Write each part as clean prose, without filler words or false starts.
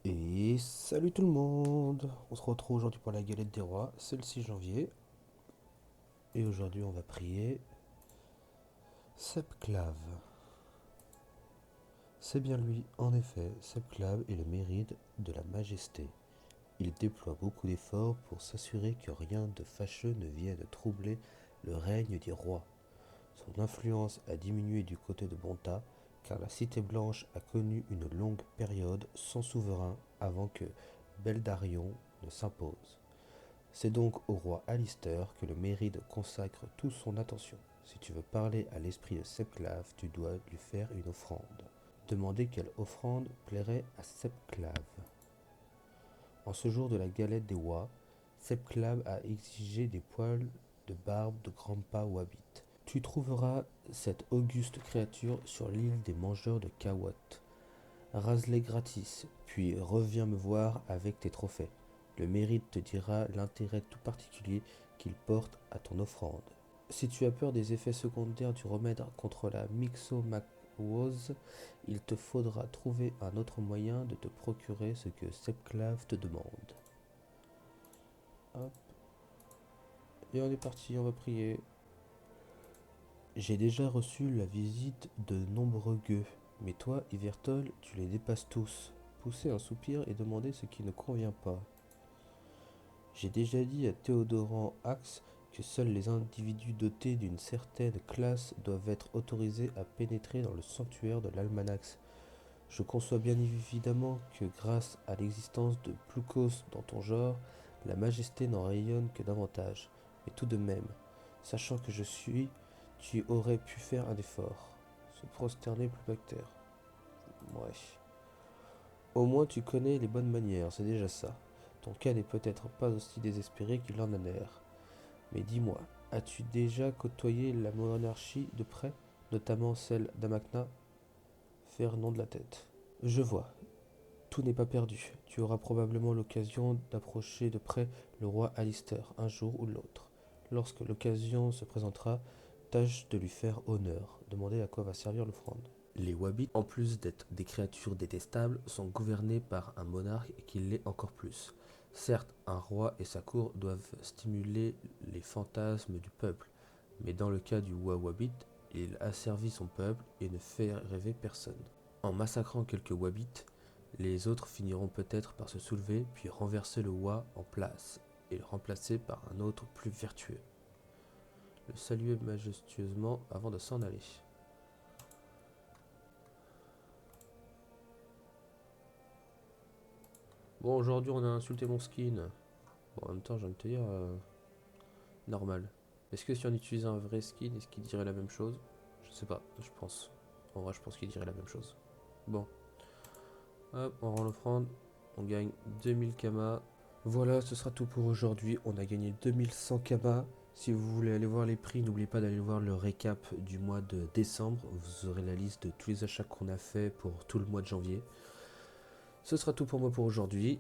Et salut tout le monde. On se retrouve aujourd'hui pour la galette des rois, c'est le 6 janvier. Et aujourd'hui on va prier Sepclave. C'est bien lui, en effet, Sepclave est le mérite de la majesté. Il déploie beaucoup d'efforts pour s'assurer que rien de fâcheux ne vienne troubler le règne des rois. Son influence a diminué du côté de Bonta, car la Cité Blanche a connu une longue période sans souverain avant que Beldarion ne s'impose. C'est donc au roi Alistair que le Méride consacre toute son attention. Si tu veux parler à l'esprit de Sepclave, tu dois lui faire une offrande. Demandez quelle offrande plairait à Sepclave. En ce jour de la galette des rois, Sepclave a exigé des poils de barbe de Grandpa Wabbit. Tu trouveras cette auguste créature sur l'île des mangeurs de Kawot. Rase-les gratis, puis reviens me voir avec tes trophées. Le mérite te dira l'intérêt tout particulier qu'il porte à ton offrande. Si tu as peur des effets secondaires du remède contre la myxomacose, il te faudra trouver un autre moyen de te procurer ce que Sepclave te demande. Hop. Et on est parti, on va prier. J'ai déjà reçu la visite de nombreux gueux, mais toi, Ivertol, tu les dépasses tous. Poussez un soupir et demandez ce qui ne convient pas. J'ai déjà dit à Théodoran Axe que seuls les individus dotés d'une certaine classe doivent être autorisés à pénétrer dans le sanctuaire de l'Almanax. Je conçois bien évidemment que grâce à l'existence de Ploukos dans ton genre, la majesté n'en rayonne que davantage. Mais tout de même, sachant que je suis, tu aurais pu faire un effort. Se prosterner plus bactère. Bref. Au moins tu connais les bonnes manières, c'est déjà ça. Ton cas n'est peut-être pas aussi désespéré qu'il en a l'air. Mais dis-moi, as-tu déjà côtoyé la monarchie de près, notamment celle d'Amakna? Faire nom de la tête. Je vois, tout n'est pas perdu. Tu auras probablement l'occasion d'approcher de près le roi Alistair, un jour ou l'autre. Lorsque l'occasion se présentera, tâche de lui faire honneur. Demandez à quoi va servir l'offrande. Les Wabbits, en plus d'être des créatures détestables, sont gouvernés par un monarque qui l'est encore plus. Certes, un roi et sa cour doivent stimuler les fantasmes du peuple, mais dans le cas du roi Wabbit, il asservit son peuple et ne fait rêver personne. En massacrant quelques Wabbits, les autres finiront peut-être par se soulever puis renverser le roi en place et le remplacer par un autre plus vertueux. Le saluer majestueusement avant de s'en aller. Bon, aujourd'hui on a insulté mon skin. Bon, en même temps, j'ai envie de te dire, normal. Est-ce que si on utilisait un vrai skin, est-ce qu'il dirait la même chose? Je sais pas, je pense. En vrai, je pense qu'il dirait la même chose. Bon, hop, on rend l'offrande. On gagne 2000 kamas. Voilà, ce sera tout pour aujourd'hui. On a gagné 2100 kamas. Si vous voulez aller voir les prix, n'oubliez pas d'aller voir le récap du mois de décembre. Vous aurez la liste de tous les achats qu'on a fait pour tout le mois de janvier. Ce sera tout pour moi pour aujourd'hui.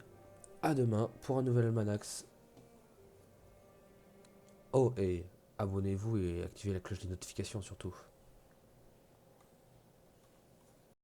À demain pour un nouvel almanax. Oh, et abonnez-vous et activez la cloche des notifications surtout.